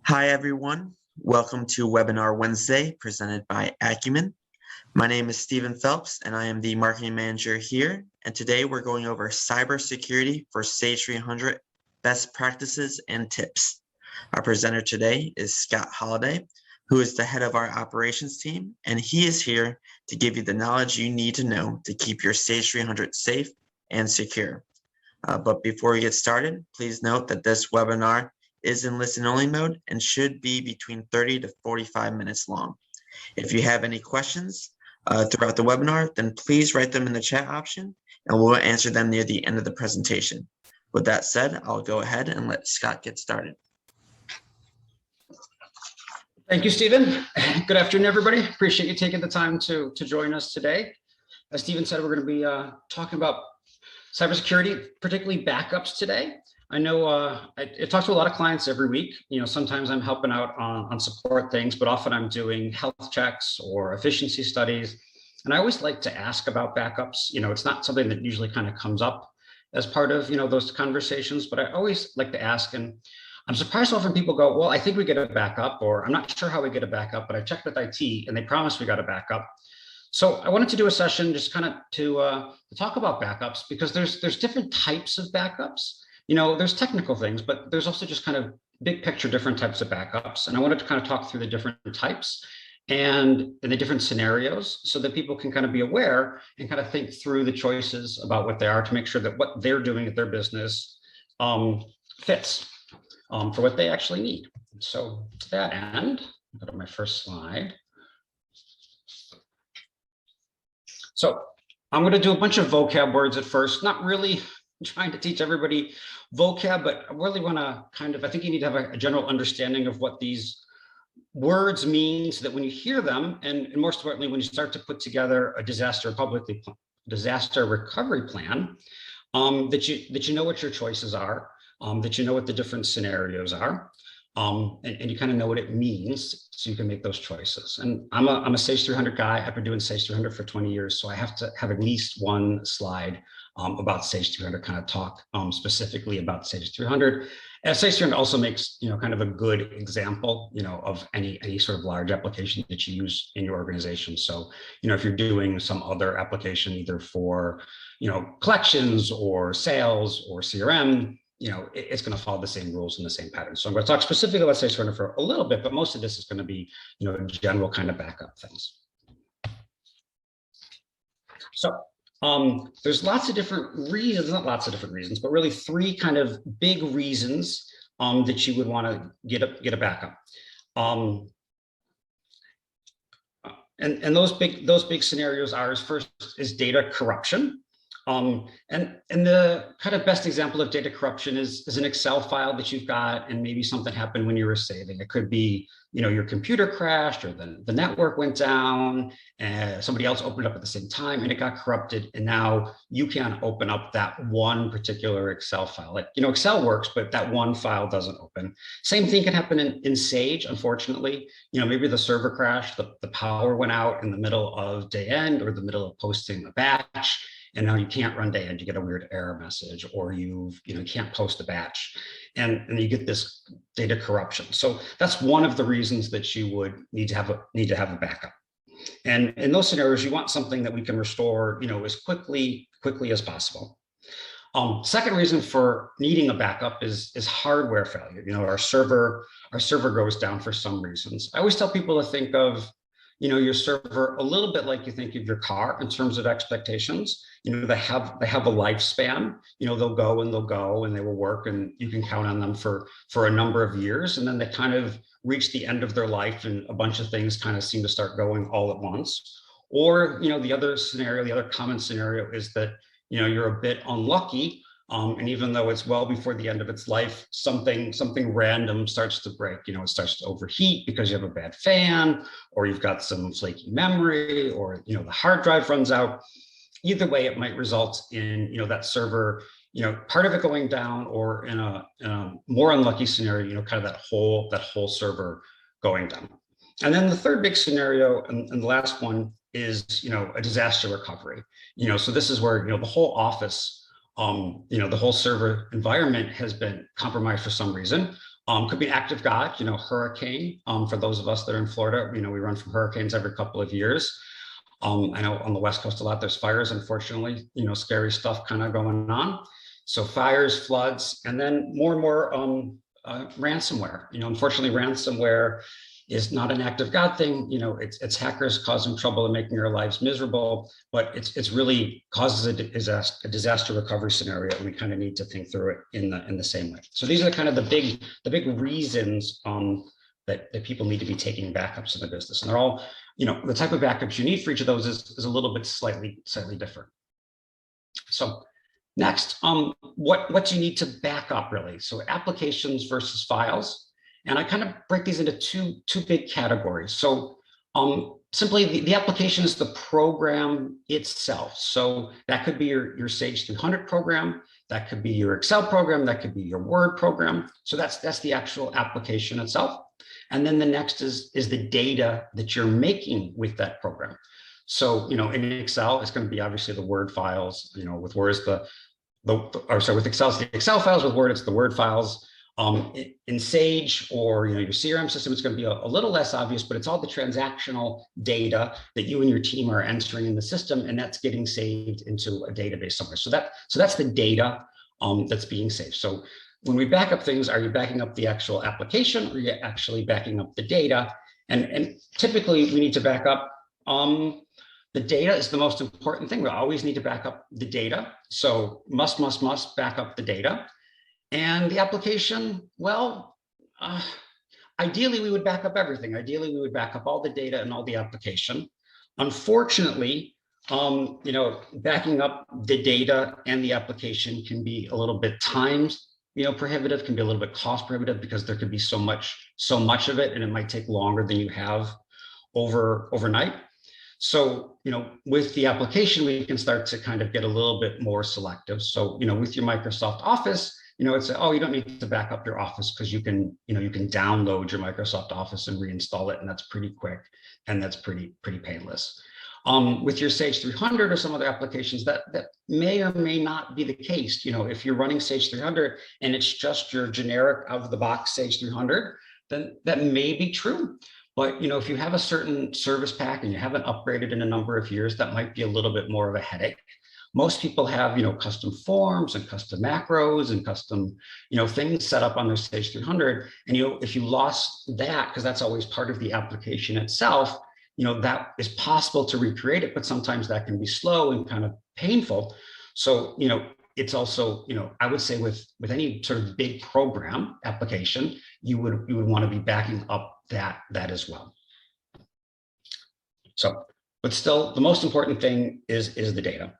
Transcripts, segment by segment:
Hi, everyone. Welcome to Webinar Wednesday presented by Acumen. My name is Stephen Phelps, and I am the marketing manager here. And today we're going over cybersecurity for Sage 300 best practices and tips. Our presenter today is Scott Holliday, who is the head of our operations team, and he is here to give you the knowledge you need to know to keep your Sage 300 safe and secure. But before we get started, please note that this webinar is in listen-only mode and should be between 30 to 45 minutes long. If you have any questions throughout the webinar, then please write them in the chat option and we'll answer them near the end of the presentation. With that said, I'll go ahead and let Scott get started. Thank you, Stephen. Good afternoon, everybody. Appreciate you taking the time to join us today. As Stephen said, we're going to be talking about cybersecurity, particularly backups today. I know I talk to a lot of clients every week. You know, sometimes I'm helping out on support things, but often I'm doing health checks or efficiency studies. And I always like to ask about backups. You know, it's not something that usually kind of comes up as part of, those conversations, but I always like to ask. And I'm surprised often people go, well, I think we get a backup, or I'm not sure how we get a backup, but I checked with IT and they promised we got a backup. So I wanted to do a session just kind of to talk about backups, because there's different types of backups. You know, there's technical things, but there's also just kind of big picture, different types of backups. And I wanted to kind of talk through the different types and the different scenarios so that people can kind of be aware and kind of think through the choices about what they are to make sure that what they're doing at their business fits for what they actually need. So to that end, I'll go to my first slide. So I'm going to do a bunch of vocab words at first, not really trying to teach everybody vocab, but I really want to I think you need to have a general understanding of what these words mean so that when you hear them, and most importantly, when you start to put together a disaster recovery plan, that you know what your choices are, that you know what the different scenarios are, and you kind of know what it means so you can make those choices. And I'm a Sage 300 guy. I've been doing Sage 300 for 20 years, so I have to have at least one slide about Sage 300, kind of talk specifically about Sage 300. And Sage 300 also makes, kind of a good example, of any sort of large application that you use in your organization. So, if you're doing some other application, either for, collections or sales or CRM, it's going to follow the same rules and the same patterns. So I'm going to talk specifically about Sage 300 for a little bit, but most of this is going to be, general kind of backup things. So there's lots of different reasons, not lots of different reasons, but really three kind of big reasons that you would want to get a backup. And those big scenarios are, first is data corruption. And the kind of best example of data corruption is an Excel file that you've got, and maybe something happened when you were saving. It could be, your computer crashed, or the network went down, and somebody else opened it up at the same time and it got corrupted. And now you can't open up that one particular Excel file. Like, Excel works, but that one file doesn't open. Same thing can happen in Sage, unfortunately. Maybe the server crashed, the power went out in the middle of day end or the middle of posting a batch. And now you can't run day end, you get a weird error message, or you can't post a batch, and you get this data corruption. So that's one of the reasons that you would need to have a backup. And in those scenarios, you want something that we can restore, as quickly as possible. Second reason for needing a backup is hardware failure. Our server goes down for some reasons. I always tell people to think of your server a little bit like you think of your car in terms of expectations. They have a lifespan. They'll go and they will work, and you can count on them for a number of years, and then they kind of reach the end of their life, and a bunch of things kind of seem to start going all at once. Or the other common scenario is that you're a bit unlucky. And even though it's well before the end of its life, something random starts to break. It starts to overheat because you have a bad fan, or you've got some flaky memory, or the hard drive runs out. Either way, it might result in that server, part of it going down, or in a more unlucky scenario, kind of that whole server going down. And then the third big scenario, and the last one, is a disaster recovery. So this is where the whole office, the whole server environment has been compromised for some reason. Could be an act of God, hurricane. For those of us that are in Florida, we run from hurricanes every couple of years. I know on the West Coast a lot, there's fires, unfortunately, scary stuff kind of going on. So fires, floods, and then more and more ransomware. Unfortunately, ransomware is not an act of God thing. It's hackers causing trouble and making our lives miserable, but it's really causes a disaster recovery scenario, and we kind of need to think through it in the same way. So these are kind of the big reasons that people need to be taking backups in the business, and they're all, the type of backups you need for each of those is a little bit slightly different. So next, what do you need to back up really? So applications versus files. And I kind of break these into two big categories. So simply the application is the program itself. So that could be your Sage 300 program, that could be your Excel program, that could be your Word program. So that's the actual application itself. And then the next is the data that you're making with that program. So, in Excel, it's going to be obviously the Word files, with Word is with Excel, it's the Excel files, with Word, it's the Word files. In Sage or your CRM system, it's going to be a little less obvious, but it's all the transactional data that you and your team are entering in the system, and that's getting saved into a database somewhere. So that's the data that's being saved. So when we back up things, are you backing up the actual application, or are you actually backing up the data? And typically we need to back up. The data is the most important thing. We always need to back up the data. So must back up the data. And the application, well, ideally we would back up everything. Ideally we would back up all the data and all the application. Unfortunately, backing up the data and the application can be a little bit time prohibitive, can be a little bit cost prohibitive, because there could be so much of it, and it might take longer than you have overnight. So, with the application, we can start to kind of get a little bit more selective. So, with your Microsoft Office, it's, oh, you don't need to back up your Office, because you can download your Microsoft Office and reinstall it, and that's pretty quick, and that's pretty painless. With your Sage 300 or some other applications, that may or may not be the case. If you're running Sage 300 and it's just your generic out of the box Sage 300, then that may be true. But if you have a certain service pack and you haven't upgraded in a number of years, that might be a little bit more of a headache. Most people have custom forms and custom macros and custom things set up on their Sage 300. And if you lost that, because that's always part of the application itself, that is possible to recreate it, but sometimes that can be slow and kind of painful. So, it's also, I would say with any sort of big program application, you would want to be backing up that as well. So, but still, the most important thing is the data.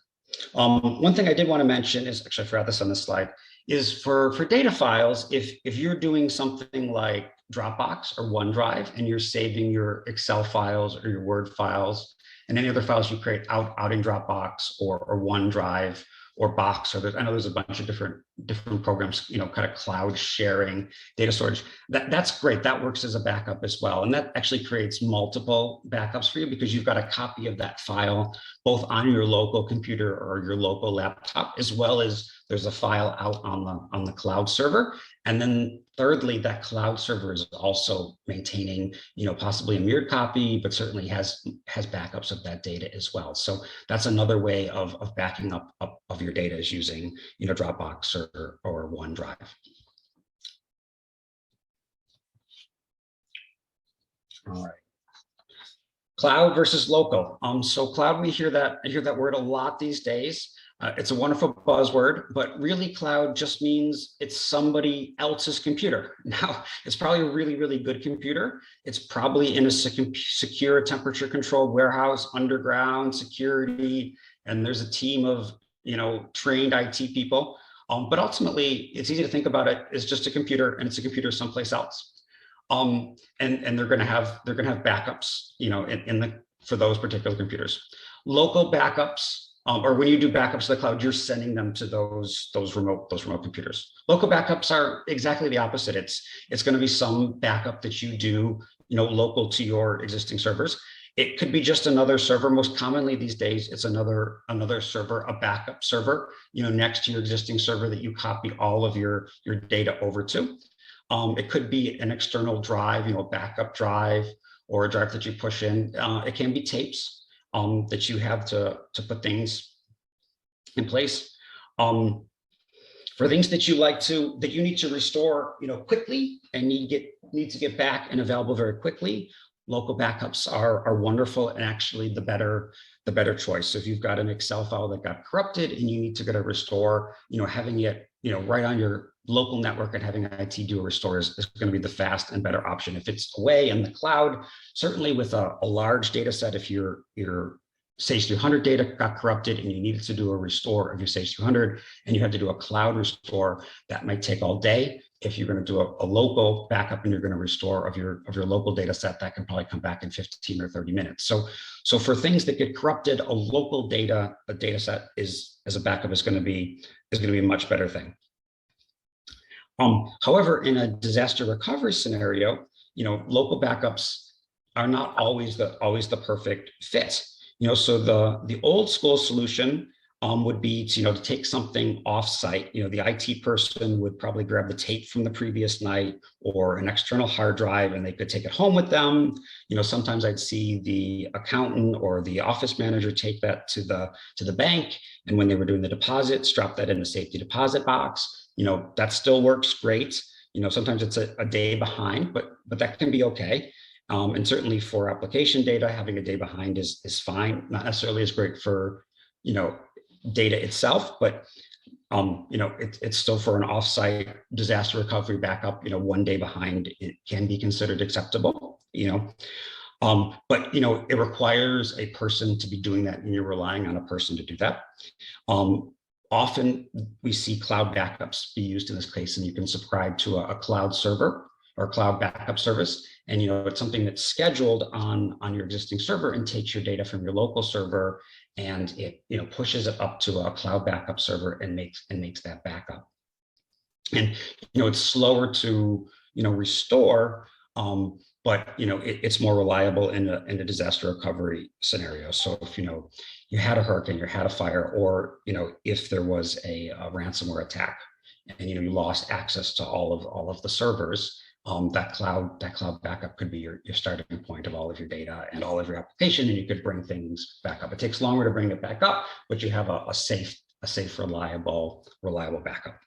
One thing I did want to mention is, actually I forgot this on this slide, is for data files, if you're doing something like Dropbox or OneDrive and you're saving your Excel files or your Word files and any other files you create out in Dropbox or OneDrive or Box, or I know there's a bunch of different programs, kind of cloud sharing, data storage. That's great. That works as a backup as well. And that actually creates multiple backups for you, because you've got a copy of that file both on your local computer or your local laptop, as well as there's a file out on the cloud server. And then thirdly, that cloud server is also maintaining, possibly a mirrored copy, but certainly has backups of that data as well. So that's another way of backing up of your data, is using, Dropbox or OneDrive. All right. Cloud versus local. So cloud, I hear that word a lot these days. It's a wonderful buzzword, but really cloud just means it's somebody else's computer. Now, it's probably a really, really good computer. It's probably in a secure, temperature controlled warehouse, underground security, and there's a team of, trained IT people. But ultimately, it's easy to think about it as just a computer, and it's a computer someplace else. And they're going to have backups, for those particular computers. Local backups, or when you do backups to the cloud, you're sending them to those remote computers. Local backups are exactly the opposite. It's going to be some backup that you do, local to your existing servers. It could be just another server. Most commonly these days, it's another server, a backup server, next to your existing server that you copy all of your data over to. It could be an external drive, a backup drive, or a drive that you push in. It can be tapes that you have to put things in place. For things that you need to restore, quickly, and need to get back and available very quickly, local backups are wonderful and actually the better choice. So if you've got an Excel file that got corrupted and you need to get a restore, having it right on your local network and having IT do a restore is going to be the fast and better option. If it's away in the cloud, certainly with a large data set, if your Sage 300 data got corrupted and you needed to do a restore of your Sage 300 and you had to do a cloud restore, that might take all day. If you're going to do a local backup and you're going to restore of your local data set, that can probably come back in 15 or 30 minutes. So for things that get corrupted, a local data set as a backup is going to be a much better thing. However, in a disaster recovery scenario, local backups are not always the perfect fit. So the old school solution would be to take something off-site. The IT person would probably grab the tape from the previous night or an external hard drive, and they could take it home with them. Sometimes I'd see the accountant or the office manager take that to the bank, and when they were doing the deposits, drop that in the safety deposit box. That still works great. Sometimes it's a day behind, but that can be okay. And certainly for application data, having a day behind is fine. Not necessarily as great for, data itself, but it's still for an offsite disaster recovery backup. 1 day behind, it can be considered acceptable. But it requires a person to be doing that, and you're relying on a person to do that. Often we see cloud backups be used in this case, and you can subscribe to a cloud server or cloud backup service. And it's something that's scheduled on your existing server and takes your data from your local server and it pushes it up to a cloud backup server and makes that backup. And it's slower to restore, but it's more reliable in a disaster recovery scenario. So if you had a hurricane, you had a fire, or if there was a ransomware attack and you lost access to all of the servers, that cloud backup could be your starting point of all of your data and all of your application, and you could bring things back up. It takes longer to bring it back up, but you have a safe, reliable backup.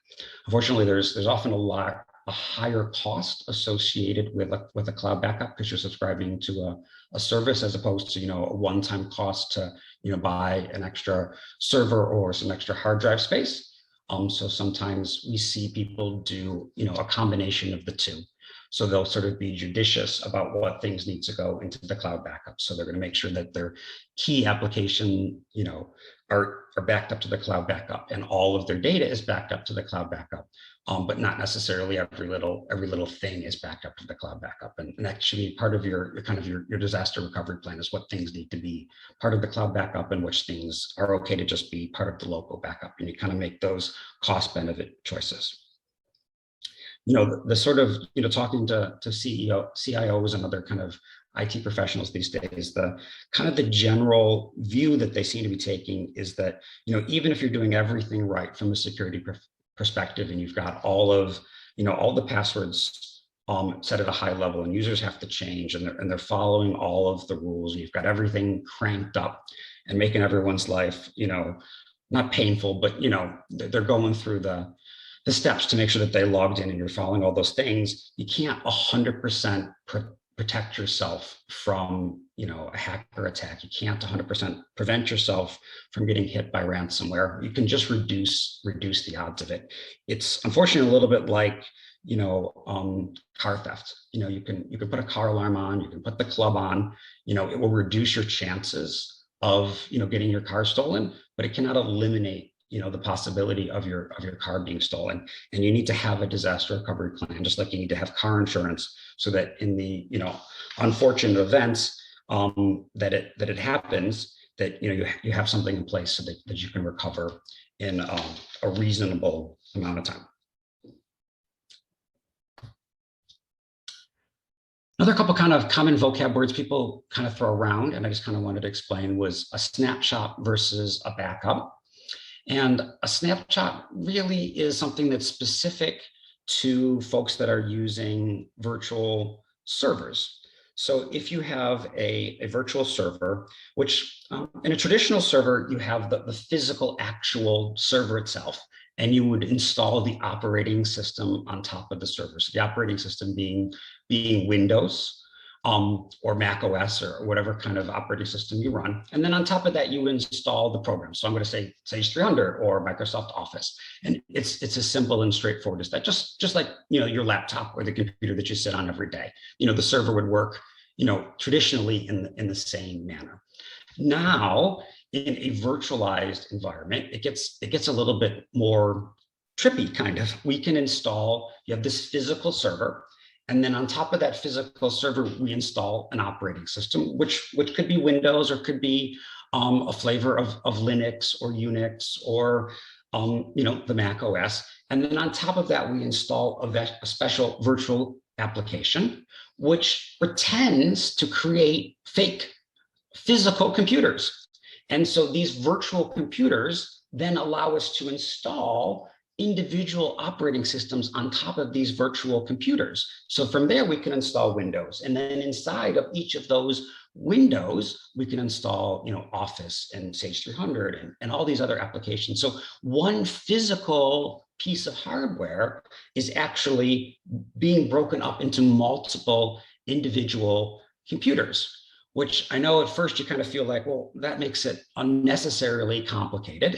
Unfortunately, there's often a higher cost associated with a cloud backup because you're subscribing to a service as opposed to a one-time cost to buy an extra server or some extra hard drive space. So sometimes we see people do a combination of the two. So they'll sort of be judicious about what things need to go into the cloud backup. So they're going to make sure that their key application, are backed up to the cloud backup, and all of their data is backed up to the cloud backup. But not necessarily every little thing is backed up to the cloud backup. And actually part of your disaster recovery plan is what things need to be part of the cloud backup and which things are okay to just be part of the local backup. And you kind of make those cost benefit choices. The sort of, talking to CIOs and other kind of IT professionals these days, the kind of the general view that they seem to be taking is that, even if you're doing everything right from a security perspective and you've got all the passwords set at a high level and users have to change and they're following all of the rules and you've got everything cranked up and making everyone's life, not painful, but, they're going through the steps to make sure that they logged in and you're following all those things, you can't 100% protect yourself from, a hacker attack. You can't 100% prevent yourself from getting hit by ransomware. You can just reduce the odds of it. It's unfortunately a little bit like, car theft. You can put a car alarm on, you can put the club on, it will reduce your chances of, getting your car stolen, but it cannot eliminate the possibility of your car being stolen. And you need to have a disaster recovery plan, just like you need to have car insurance, so that in the unfortunate events that it happens, that you have something in place so that you can recover in a reasonable amount of time. Another couple kind of common vocab words people kind of throw around, and I just kind of wanted to explain, was a snapshot versus a backup. And a snapshot really is something that's specific to folks that are using virtual servers. So if you have a virtual server, which in a traditional server, you have the physical actual server itself, and you would install the operating system on top of the server. So the operating system being Windows, or Mac OS, or whatever kind of operating system you run. And then on top of that, you install the program. So I'm going to say Sage 300 or Microsoft Office. And it's as simple and straightforward as that, just like, your laptop or the computer that you sit on every day. The server would work, traditionally in the same manner. Now, in a virtualized environment, it gets a little bit more trippy, kind of. We can install, you have this physical server, and then on top of that physical server, we install an operating system, which could be Windows, or could be a flavor of Linux or Unix, or the Mac OS. And then on top of that, we install a special virtual application, which pretends to create fake physical computers. And so these virtual computers then allow us to install individual operating systems on top of these virtual computers. So from there, we can install Windows. And then inside of each of those Windows, we can install, Office and Sage 300 and all these other applications. So one physical piece of hardware is actually being broken up into multiple individual computers, which I know at first you kind of feel like, well, that makes it unnecessarily complicated.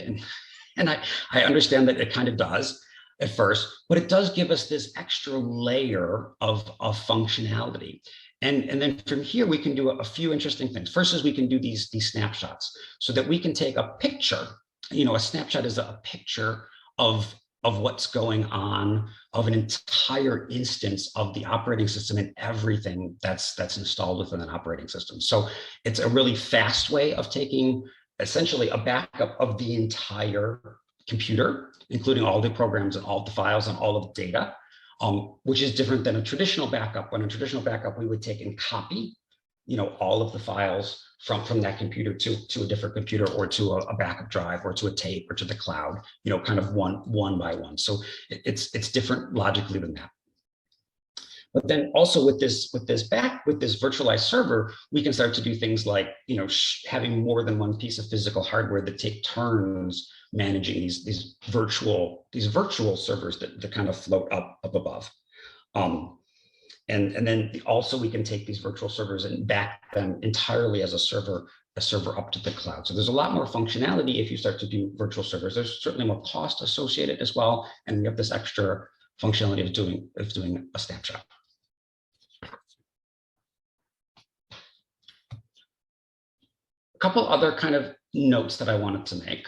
And I understand that it kind of does at first, but it does give us this extra layer of functionality. And then from here, we can do a few interesting things. First is we can do these snapshots, so that we can take a picture. A snapshot is a picture of what's going on, of an entire instance of the operating system and everything that's installed within an operating system. So it's a really fast way of taking essentially a backup of the entire computer, including all the programs and all the files and all of the data, which is different than a traditional backup. When a traditional backup, we would take and copy, all of the files from that computer to a different computer, or to a backup drive, or to a tape, or to the cloud, kind of one by one. So it's different logically than that. But then also with this virtualized server, we can start to do things like, having more than one piece of physical hardware that take turns managing these virtual servers that kind of float up above. And then also we can take these virtual servers and back them entirely as a server up to the cloud. So there's a lot more functionality if you start to do virtual servers. There's certainly more cost associated as well, and we have this extra functionality of doing a snapshot. A couple other kind of notes that I wanted to make.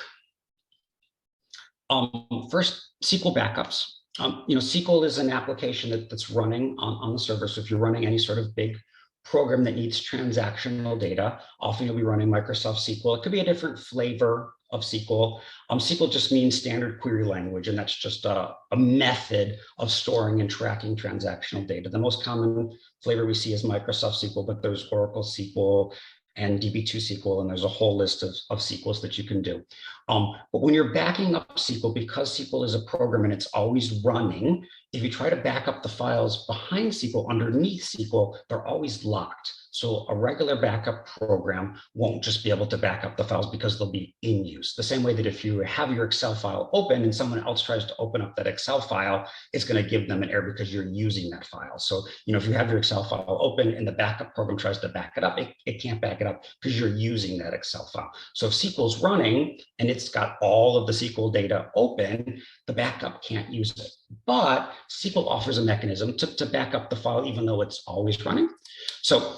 First, SQL backups. SQL is an application that's running on the server. So if you're running any sort of big program that needs transactional data, often you'll be running Microsoft SQL. It could be a different flavor of SQL. SQL just means standard query language, and that's just a method of storing and tracking transactional data. The most common flavor we see is Microsoft SQL, but there's Oracle SQL and DB2 SQL, and there's a whole list of SQLs that you can do. But when you're backing up SQL, because SQL is a program and it's always running, if you try to back up the files behind SQL, underneath SQL, they're always locked. So a regular backup program won't just be able to back up the files because they'll be in use. The same way that if you have your Excel file open and someone else tries to open up that Excel file, it's going to give them an error because you're using that file. So, if you have your Excel file open and the backup program tries to back it up, it can't back it up because you're using that Excel file. So if SQL's running and it's got all of the SQL data open, the backup can't use it. But SQL offers a mechanism to back up the file even though it's always running. So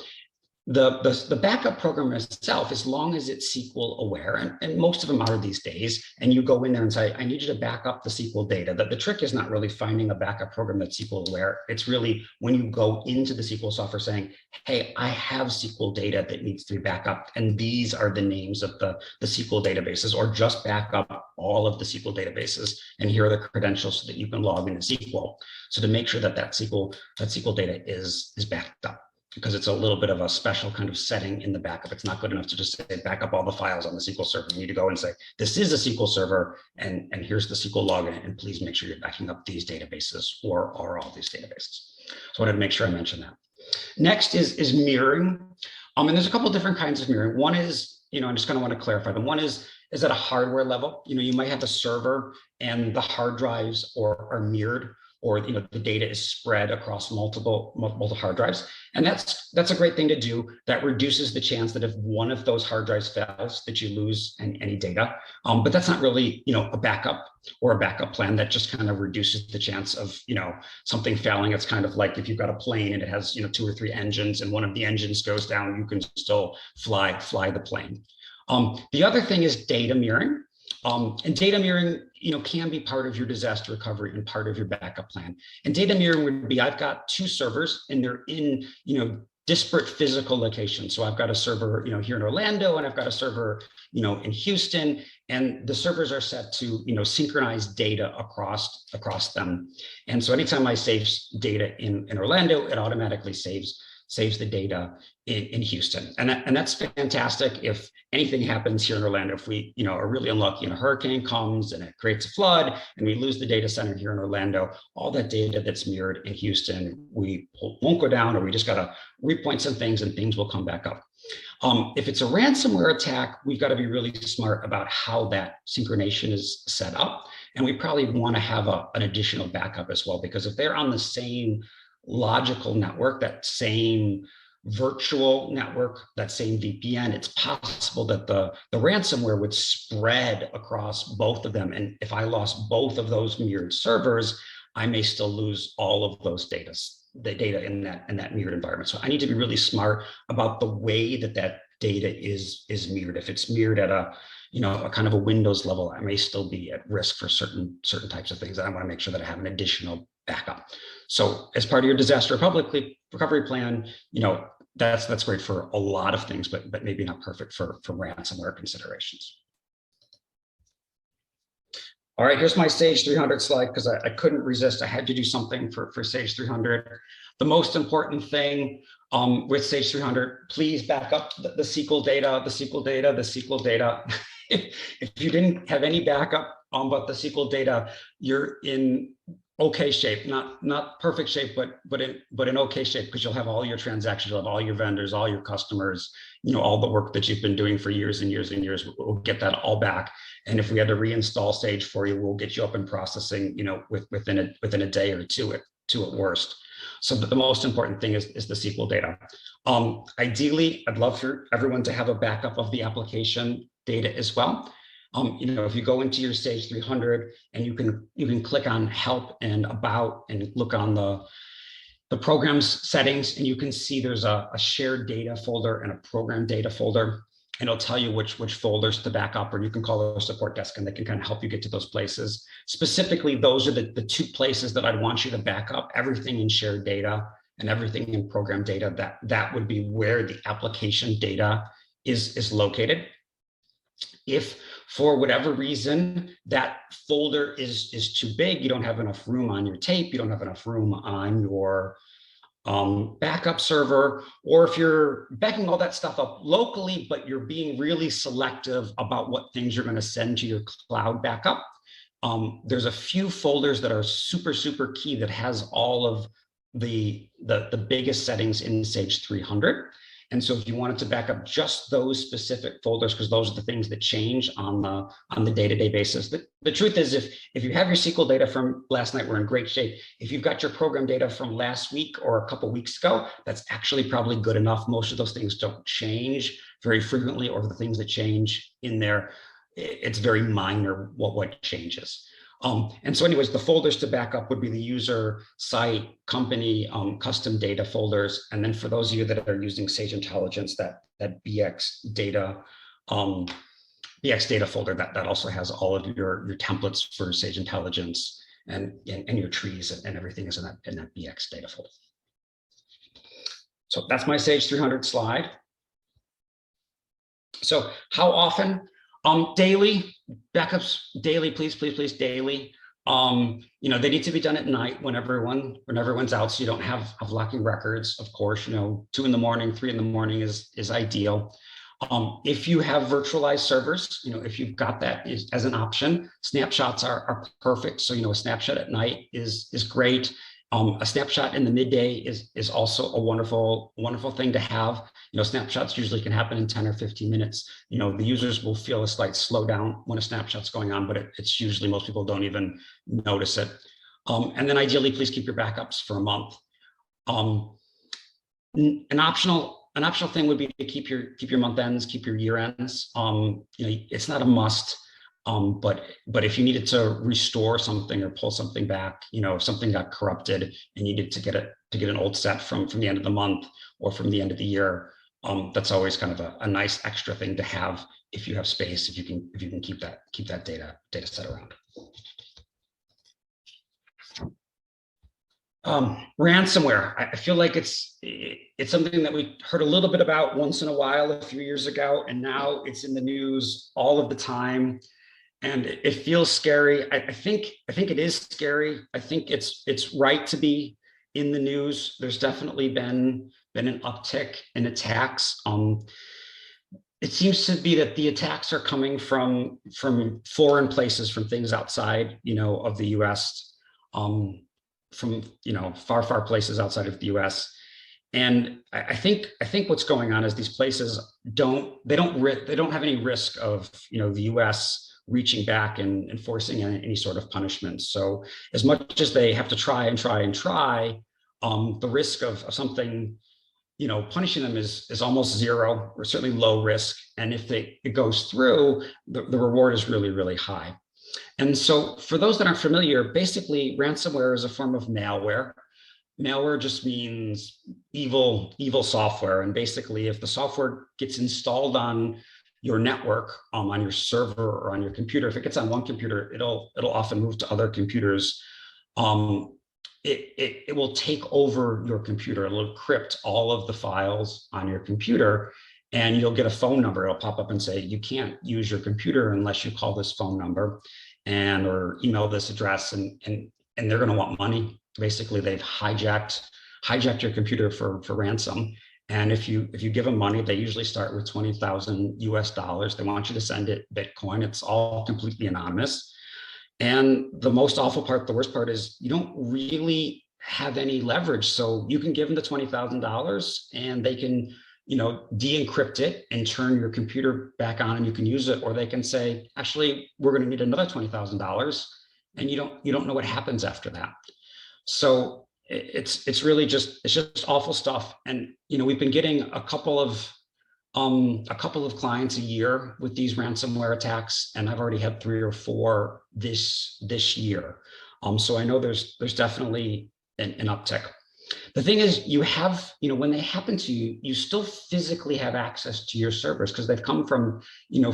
the backup program itself, as long as it's SQL aware, and most of them are these days, and you go in there and say, I need you to back up the SQL data. The trick is not really finding a backup program that's SQL aware. It's really when you go into the SQL software saying, hey, I have SQL data that needs to be backed up, and these are the names of the SQL databases, or just back up all of the SQL databases, and here are the credentials so that you can log into SQL. So to make sure that SQL data is backed up. because it's a little bit of a special kind of setting in the backup. It's not good enough to just say back up all the files on the SQL server. You need to go and say, this is a SQL server, and here's the SQL login, and please make sure you're backing up these databases or all these databases. So I wanted to make sure I mentioned that. Next is mirroring. And there's a couple of different kinds of mirroring. One is, I just kind of want to clarify them. One is at a hardware level. You might have a server and the hard drives are mirrored, or the data is spread across multiple hard drives, and that's a great thing to do. That reduces the chance that if one of those hard drives fails, that you lose any data. But that's not really a backup or a backup plan. That just kind of reduces the chance of something failing. It's kind of like if you've got a plane and it has 2 or 3 engines, and one of the engines goes down, you can still fly the plane. The other thing is data mirroring. And data mirroring, can be part of your disaster recovery and part of your backup plan. And data mirroring would be, I've got 2 servers and they're in, disparate physical locations. So I've got a server, here in Orlando, and I've got a server, in Houston, and the servers are set to, synchronize data across them. And so anytime I save data in Orlando, it automatically saves the data in Houston. And that's fantastic. If anything happens here in Orlando, if we are really unlucky and a hurricane comes and it creates a flood and we lose the data center here in Orlando, all that data that's mirrored in Houston, we won't go down, or we just got to repoint some things and things will come back up. If it's a ransomware attack, we've got to be really smart about how that synchronization is set up. And we probably want to have an additional backup as well, because if they're on the same logical network, that same virtual network, that same VPN, it's possible that the ransomware would spread across both of them. And if I lost both of those mirrored servers, I may still lose all of those data in that mirrored environment. So I need to be really smart about the way that data is mirrored. If it's mirrored at a kind of a Windows level, I may still be at risk for certain types of things. And I want to make sure that I have an additional backup. So as part of your disaster recovery plan, that's great for a lot of things, but maybe not perfect for ransomware considerations. All right, here's my Sage 300 slide, because I couldn't resist. I had to do something for Sage 300. The most important thing with Sage 300, please back up the SQL data, the SQL data, the SQL data. If you didn't have any backup but the SQL data, you're in okay shape, not perfect shape, but in okay shape, because you'll have all your transactions, you'll have all your vendors, all your customers, all the work that you've been doing for years and years and years. We'll get that all back. And if we had to reinstall Sage for you, we'll get you up and processing, within a day or two at worst. So the most important thing is the SQL data. Ideally, I'd love for everyone to have a backup of the application data as well. If you go into your Sage 300 and you can click on Help and About and look on the programs settings, and you can see there's a shared data folder and a program data folder, and it'll tell you which folders to back up, or you can call the support desk and they can kind of help you get to those places. Specifically, those are the 2 places that I'd want you to back up: everything in shared data and everything in program data. That would be where the application data is located. If for whatever reason that folder is too big, you don't have enough room on your tape, you don't have enough room on your backup server, or if you're backing all that stuff up locally, but you're being really selective about what things you're going to send to your cloud backup, there's a few folders that are super key that has all of the biggest settings in Sage 300. And so if you wanted to back up just those specific folders, because those are the things that change on the day-to-day basis. The truth is, if you have your SQL data from last night, we're in great shape. If you've got your program data from last week or a couple weeks ago, that's actually probably good enough. Most of those things don't change very frequently, or the things that change in there, it's very minor what changes. And so anyways, the folders to back up would be the user, site, company, custom data folders. And then for those of you that are using Sage Intelligence, that BX data folder, that also has all of your templates for Sage Intelligence and your trees and everything is in that BX data folder. So that's my Sage 300 slide. So how often? Daily backups, daily, please, daily. They need to be done at night when everyone's out, so you don't have locking records. Of course, 2 in the morning, 3 in the morning is ideal. If you have virtualized servers, if you've got that as an option, snapshots are perfect. So, a snapshot at night is great. A snapshot in the midday is also a wonderful thing to have. Snapshots usually can happen in 10 or 15 minutes. The users will feel a slight slowdown when a snapshot's going on, but it's usually, most people don't even notice it. And then ideally, please keep your backups for a month. An optional thing would be to keep your month ends, keep your year ends. It's not a must, but if you needed to restore something or pull something back, if something got corrupted and you needed to get an old set from the end of the month or from the end of the year, that's always kind of a nice extra thing to have if you have space, if you can keep that data set around. Ransomware. I feel like it's something that we heard a little bit about once in a while a few years ago, and now it's in the news all of the time, and it feels scary. I think it is scary. I think it's right to be in the news. There's definitely been an uptick in attacks. It seems to be that the attacks are coming from foreign places, from things outside, of the U.S. From far places outside of the US. And I think what's going on is these places don't have any risk of the US reaching back and enforcing any sort of punishment. So as much as they have to try, the risk of something punishing them is almost zero, or certainly low risk. And if it goes through, the reward is really, really high. And so for those that aren't familiar, basically ransomware is a form of malware. Malware just means evil software. And basically if the software gets installed on your network, on your server or on your computer, if it gets on one computer, it'll often move to other computers. It will take over your computer. It'll encrypt all of the files on your computer, and you'll get a phone number. It'll pop up and say, you can't use your computer unless you call this phone number or email this address, and they're going to want money. Basically, they've hijacked your computer for ransom. And if you give them money, they usually start with 20,000 US dollars. They want you to send it Bitcoin. It's all completely anonymous. And the most awful part, the worst part, is you don't really have any leverage. So you can give them the $20,000 and they can de-encrypt it and turn your computer back on and you can use it. Or they can say, actually, we're going to need another $20,000, and you don't know what happens after that. So it's really just awful stuff. And we've been getting a couple of clients a year with these ransomware attacks, and I've already had 3 or 4 this year. So I know there's definitely an uptick. The thing is, you have, when they happen to you, you still physically have access to your servers because they've come from,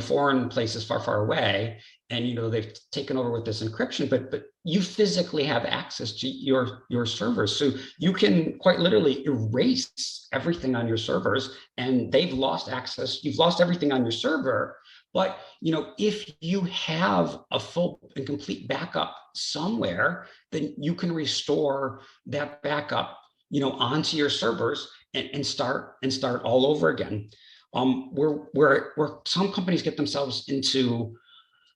foreign places far away, and, they've taken over with this encryption, but you physically have access to your servers. So you can quite literally erase everything on your servers, and they've lost access. You've lost everything on your server. But, if you have a full and complete backup somewhere, then you can restore that backup onto your servers and start all over again. Where some companies get themselves into,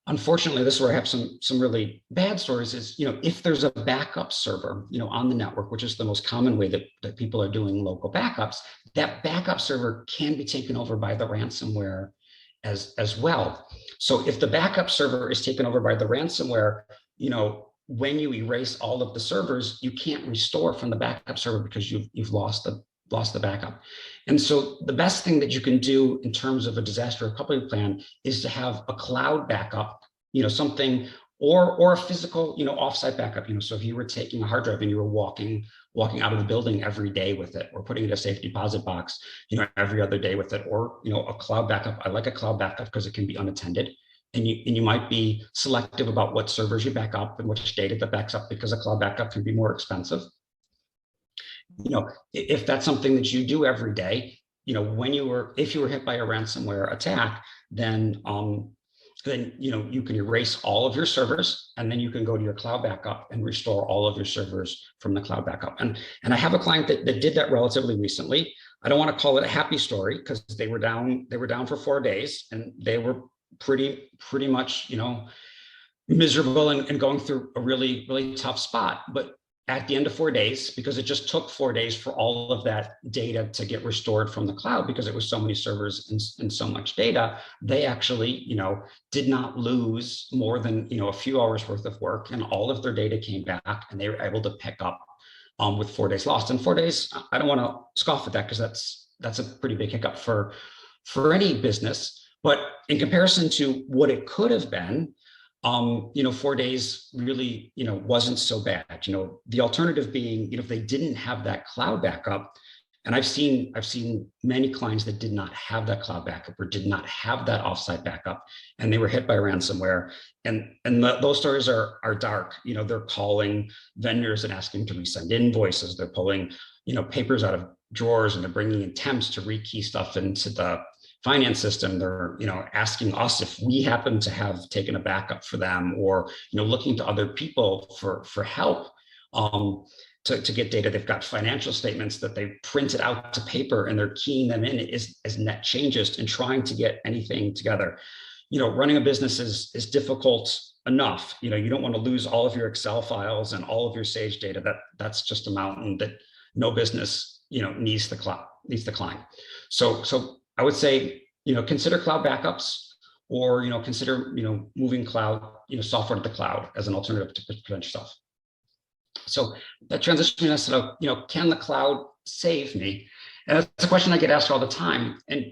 unfortunately, this is where I have some really bad stories, is if there's a backup server on the network, which is the most common way that people are doing local backups, that backup server can be taken over by the ransomware as well. So if the backup server is taken over by the ransomware, when you erase all of the servers, you can't restore from the backup server because you've lost the backup. And so the best thing that you can do in terms of a disaster recovery plan is to have a cloud backup, something, or a physical, offsite backup. So if you were taking a hard drive and you were walking out of the building every day with it, or putting it in a safe deposit box, every other day with it, or a cloud backup. I like a cloud backup because it can be unattended. And you might be selective about what servers you back up and which data that backs up, because a cloud backup can be more expensive. If that's something that you do every day, if you were hit by a ransomware attack, then then you can erase all of your servers, and then you can go to your cloud backup and restore all of your servers from the cloud backup. And I have a client that did that relatively recently. I don't want to call it a happy story because they were down for 4 days, and they were pretty much miserable and going through a really, really tough spot. But at the end of 4 days, because it just took 4 days for all of that data to get restored from the cloud, because it was so many servers and so much data, they actually, did not lose more than, a few hours worth of work, and all of their data came back, and they were able to pick up with 4 days lost. And 4 days, I don't want to scoff at that, because that's a pretty big hiccup for any business. But in comparison to what it could have been, 4 days really, wasn't so bad. The alternative being, if they didn't have that cloud backup, and I've seen many clients that did not have that cloud backup or did not have that offsite backup, and they were hit by ransomware. And those stories are dark. They're calling vendors and asking to resend invoices. They're pulling, papers out of drawers, and they're bringing in temps to rekey stuff into the finance system. They're asking us if we happen to have taken a backup for them, or looking to other people for help to get data. They've got financial statements that they've printed out to paper, and they're keying them in as net changes and trying to get anything together. Running a business is difficult enough. You don't want to lose all of your Excel files and all of your Sage data. That's just a mountain that no business needs to climb. So I would say, consider cloud backups, or, consider, moving cloud, software to the cloud as an alternative to prevent yourself. So that transition, I said, can the cloud save me? And that's a question I get asked all the time. And,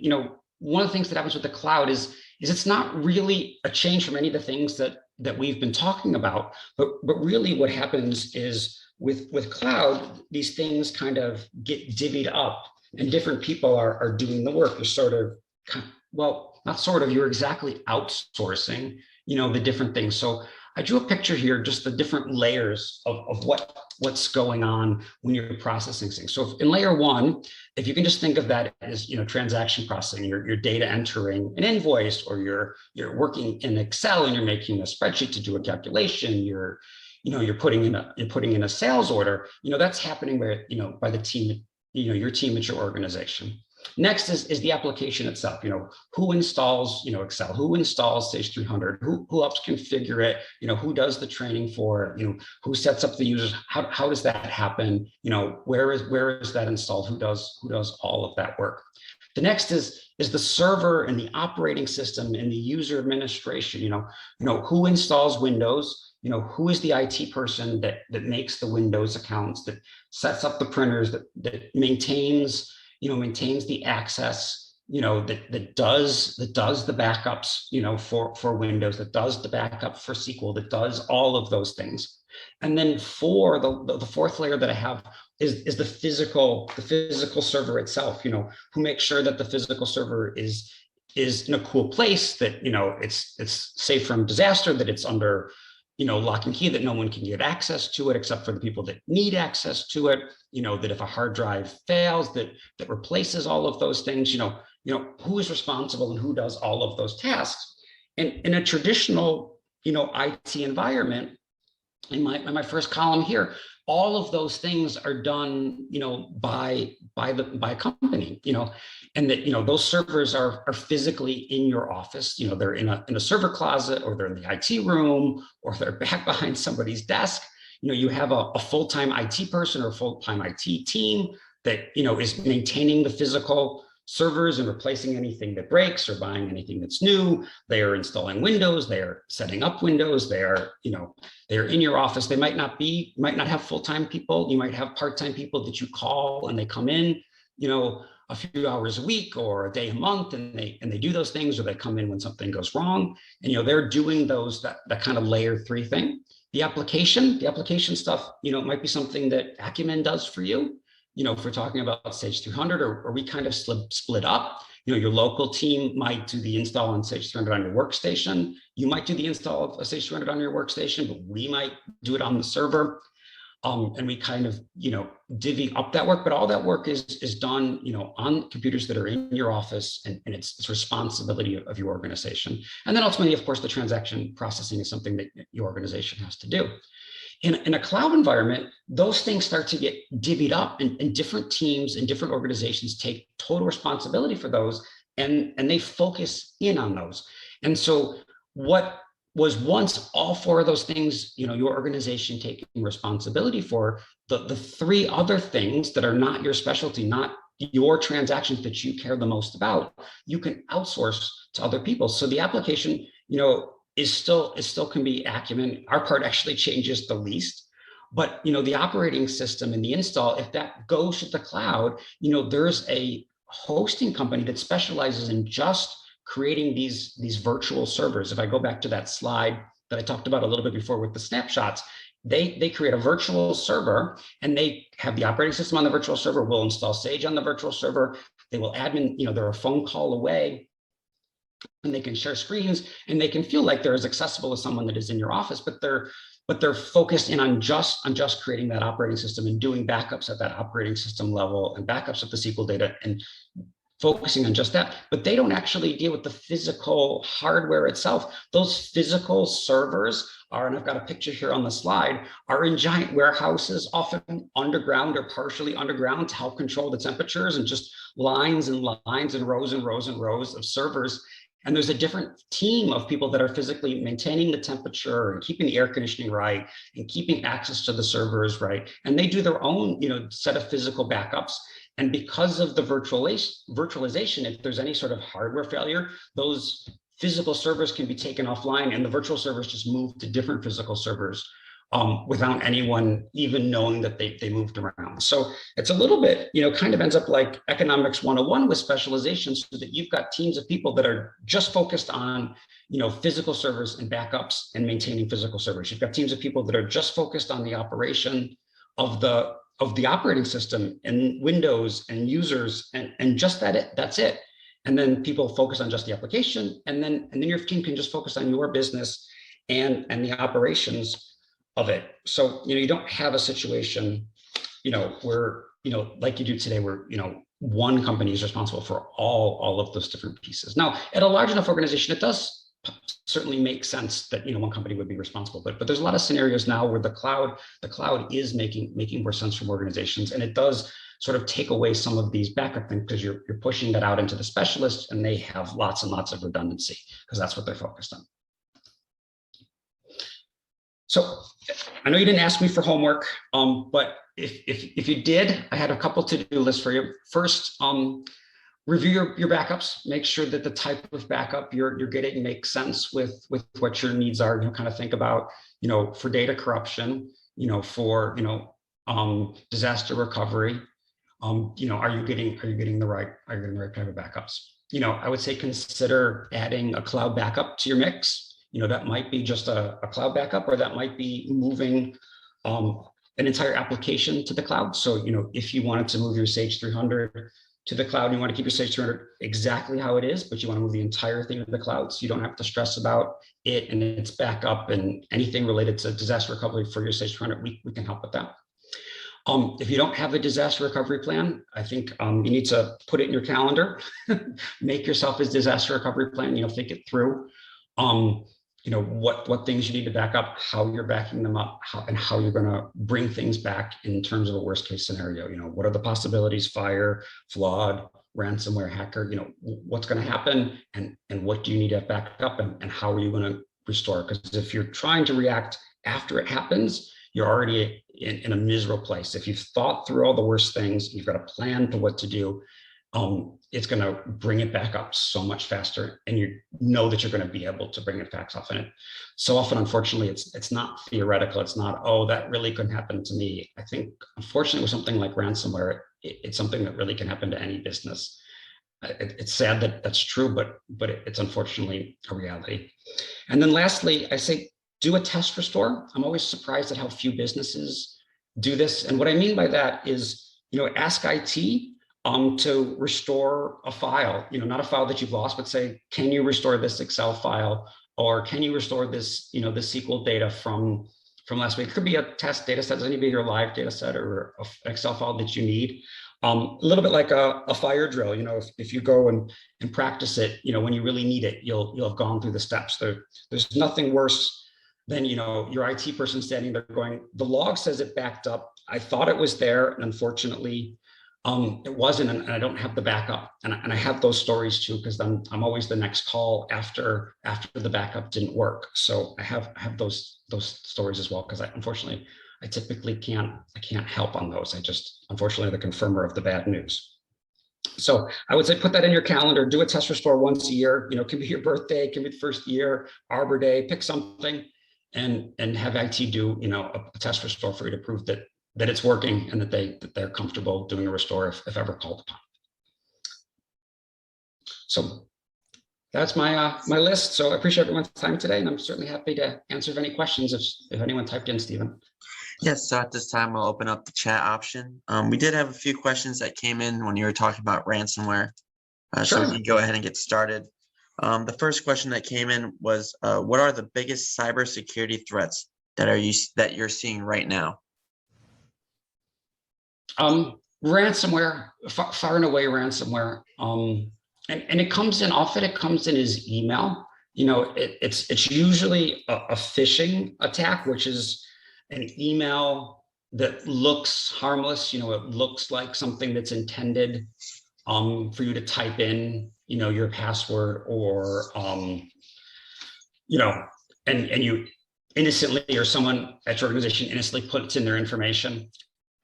one of the things that happens with the cloud is it's not really a change from any of the things that we've been talking about, but really what happens is with cloud, these things kind of get divvied up, and different people are doing the work. You're sort of, well, not sort of, you're exactly outsourcing, the different things. So I drew a picture here, just the different layers of what's going on when you're processing things. So in layer one, if you can just think of that as, transaction processing, your data entering an invoice, or you're working in Excel and you're making a spreadsheet to do a calculation, you're putting in a sales order, that's happening by the team, your team at your organization. Next is the application itself. Who installs, Excel? Who installs Sage 300? Who helps configure it? Who does the training for it? Who sets up the users? How does that happen? Where is that installed? Who does all of that work? The next is the server and the operating system and the user administration. Who installs Windows? Who is the IT person that makes the Windows accounts, that sets up the printers, that maintains the access, that does the backups, for Windows, that does the backup for SQL, that does all of those things. And then the fourth layer that I have is the physical server itself, who makes sure that the physical server is in a cool place, that, it's safe from disaster, that it's under, lock and key, that no one can get access to it except for the people that need access to it, that if a hard drive fails, that replaces all of those things, who is responsible and who does all of those tasks. And in a traditional, IT environment, in my first column here, all of those things are done, by a company, and that, those servers are physically in your office. They're in a server closet, or they're in the IT room, or they're back behind somebody's desk. You have a full-time IT person or a full-time IT team that, is maintaining the physical servers and replacing anything that breaks, or buying anything that's new. They are installing Windows. They are setting up Windows. They are, they're in your office. They might not have full-time people. You might have part-time people that you call, and they come in, a few hours a week or a day a month, and they do those things, or they come in when something goes wrong. And, they're doing that kind of layer 3 thing. The application stuff, might be something that Acumen does for you. If we're talking about Sage 300, or we kind of split up, your local team might do the install on Sage 300 on your workstation. You might do the install of Sage 300 on your workstation, but we might do it on the server. And we kind of, divvy up that work, but all that work is done, on computers that are in your office, and it's responsibility of your organization. And then ultimately, of course, the transaction processing is something that your organization has to do. In a cloud environment, those things start to get divvied up, and different teams and different organizations take total responsibility for those, and they focus in on those. And so what was once all four of those things, your organization taking responsibility for, the three other things that are not your specialty, not your transactions that you care the most about, you can outsource to other people. So the application, is still can be Acumen. Our part actually changes the least, but the operating system and the install, if that goes to the cloud, there's a hosting company that specializes in just creating these virtual servers. If I go back to that slide that I talked about a little bit before with the snapshots, they create a virtual server, and they have the operating system on the virtual server. We'll install Sage on the virtual server. They will admin, they're a phone call away, and they can share screens, and they can feel like they're as accessible as someone that is in your office, but they're focused in on just creating that operating system and doing backups at that operating system level, and backups of the SQL data, and focusing on just that. But they don't actually deal with the physical hardware itself. Those physical servers are, and I've got a picture here on the slide, are in giant warehouses, often underground or partially underground, to help control the temperatures, and just lines and lines and rows and rows and rows of servers. And there's a different team of people that are physically maintaining the temperature and keeping the air conditioning right and keeping access to the servers right. And they do their own, set of physical backups. And because of the virtualization, if there's any sort of hardware failure, those physical servers can be taken offline, and the virtual servers just move to different physical servers without anyone even knowing that they moved around. So it's a little bit, kind of ends up like economics 101 with specialization, so that you've got teams of people that are just focused on, physical servers and backups and maintaining physical servers. You've got teams of people that are just focused on the operation of the operating system and Windows and users, and just that's it. And then people focus on just the application, and then your team can just focus on your business and the operations of it. So you don't have a situation where like you do today, where one company is responsible for all of those different pieces. Now, at a large enough organization, it does certainly make sense that one company would be responsible, but there's a lot of scenarios now where the cloud is making more sense from organizations, and it does sort of take away some of these backup things, because you're pushing that out into the specialists, and they have lots and lots of redundancy because that's what they're focused on. So I know you didn't ask me for homework, but if you did, I had a couple to-do lists for you. First, review your backups. Make sure that the type of backup you're getting makes sense with what your needs are. Kind of think about, for data corruption, for disaster recovery. Are you getting the right type of backups? I would say consider adding a cloud backup to your mix. That might be just a cloud backup, or that might be moving an entire application to the cloud. So, if you wanted to move your Sage 300 to the cloud, you want to keep your Sage 300 exactly how it is, but you want to move the entire thing to the cloud, so you don't have to stress about it and its backup and anything related to disaster recovery for your Sage 300. We can help with that. If you don't have a disaster recovery plan, I think you need to put it in your calendar. Make yourself a disaster recovery plan. Think it through. What things you need to back up, how you're backing them up, and how you're going to bring things back in terms of a worst case scenario. What are the possibilities? Fire, flood, ransomware, hacker. What's going to happen, and what do you need to back up, and how are you going to restore? Because if you're trying to react after it happens, you're already in a miserable place. If you've thought through all the worst things, you've got a plan to what to do, it's going to bring it back up so much faster, and you know that you're going to be able to bring it back off. And so often, unfortunately, it's not theoretical. It's not, oh, that really couldn't happen to me. I think, unfortunately, with something like ransomware, it's something that really can happen to any business. It's sad that that's true, but it's unfortunately a reality. And then lastly, I say, do a test restore. I'm always surprised at how few businesses do this. And what I mean by that is, ask IT to restore a file, not a file that you've lost, but say, can you restore this Excel file, or can you restore this, the SQL data from last week. It could be a test data set, doesn't need to be your live data set or an Excel file that you need. A little bit like a fire drill, if you go and practice it, when you really need it, you'll have gone through the steps. There's nothing worse than, your IT person standing there going, the log says it backed up. I thought it was there, and unfortunately, it wasn't, and I don't have the backup. And I have those stories too, because then I'm always the next call after the backup didn't work. So I have those stories as well, because unfortunately, I typically can't help on those. I just, unfortunately, the confirmer of the bad news. So I would say put that in your calendar, do a test restore once a year. It can be your birthday, it can be the first year, Arbor Day, pick something and have IT do, a test restore for you to prove that it's working and that they're comfortable doing a restore if ever called upon. So that's my my list. So I appreciate everyone's time today, and I'm certainly happy to answer any questions if anyone typed in, Stephen. Yes, so at this time, I'll open up the chat option. We did have a few questions that came in when you were talking about ransomware. So we Sure. can go ahead and get started. The first question that came in was, what are the biggest cybersecurity threats that you're seeing right now? Ransomware, far and away ransomware. And it comes in, often it comes in as email. It's usually a phishing attack, which is an email that looks harmless. It looks like something that's intended for you to type in, your password, or and you innocently, or someone at your organization innocently puts in their information,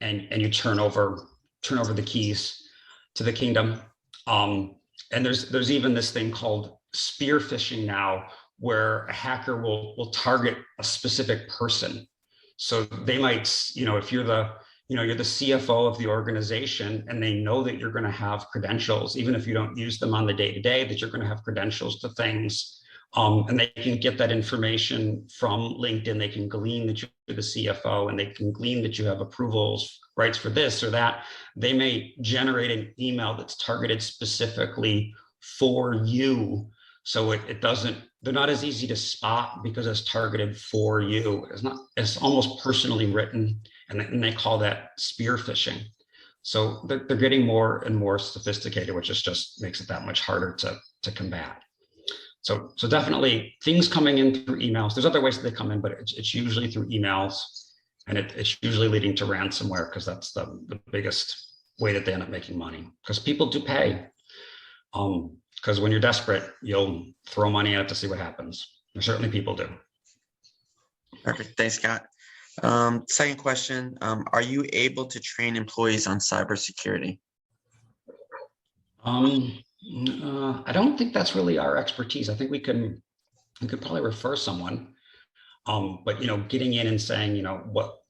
and you turn over the keys to the kingdom. And there's even this thing called spear phishing now, where a hacker will target a specific person. So they might, if you're the CFO of the organization, and they know that you're going to have credentials, even if you don't use them on the day-to-day, that you're going to have credentials to things. And they can get that information from LinkedIn. They can glean that you're the CFO, and they can glean that you have approvals, rights for this or that. They may generate an email that's targeted specifically for you. So they're not as easy to spot because it's targeted for you. It's almost personally written, and they call that spear phishing. So they're getting more and more sophisticated, which just makes it that much harder to combat. So definitely things coming in through emails. There's other ways that they come in, but it's usually through emails, and it's usually leading to ransomware, because that's the biggest way that they end up making money, because people do pay. Because when you're desperate, you'll throw money at it to see what happens. And certainly people do. Perfect. Thanks, Scott. Second question, are you able to train employees on cybersecurity? I don't think that's really our expertise. I think we could probably refer someone. But getting in and saying, what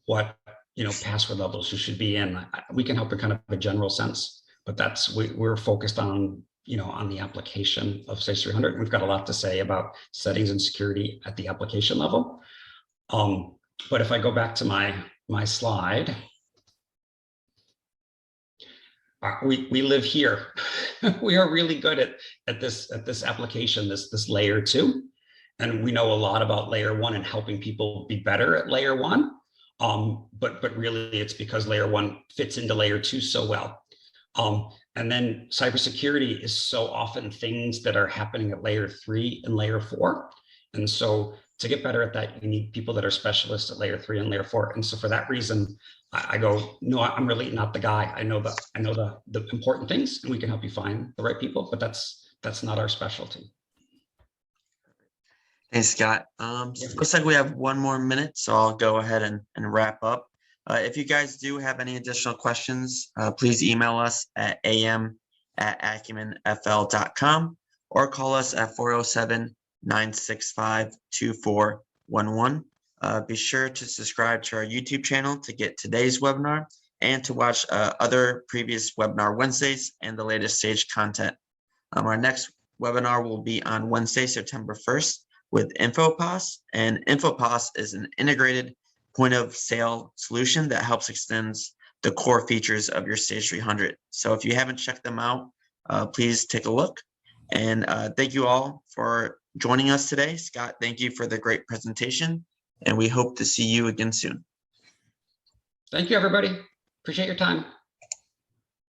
password levels you should be in, we can help in kind of a general sense. But we're focused on on the application of Sage 300. We've got a lot to say about settings and security at the application level. But if I go back to my slide, we live here. We are really good at this application, this layer 2, and we know a lot about layer 1 and helping people be better at layer 1. But really, it's because layer 1 fits into layer 2 so well. And then cybersecurity is so often things that are happening at layer 3 and layer 4. And so to get better at that, you need people that are specialists at layer 3 and layer 4. And so for that reason, I go, no, I'm really not the guy. I know the important things, and we can help you find the right people, but that's not our specialty. Thanks, Scott. Looks like we have one more minute, so I'll go ahead and wrap up. If you guys do have any additional questions, please email us at am@acumenfl.com or call us at 407-965-2411. Be sure to subscribe to our YouTube channel to get today's webinar and to watch other previous webinar Wednesdays and the latest Sage content. Our next webinar will be on Wednesday, September 1st with InfoPOS, and InfoPOS is an integrated point of sale solution that helps extends the core features of your Sage 300. So if you haven't checked them out, please take a look. And thank you all for joining us today. Scott, thank you for the great presentation. and we hope to see you again soon. Thank you, everybody. Appreciate your time.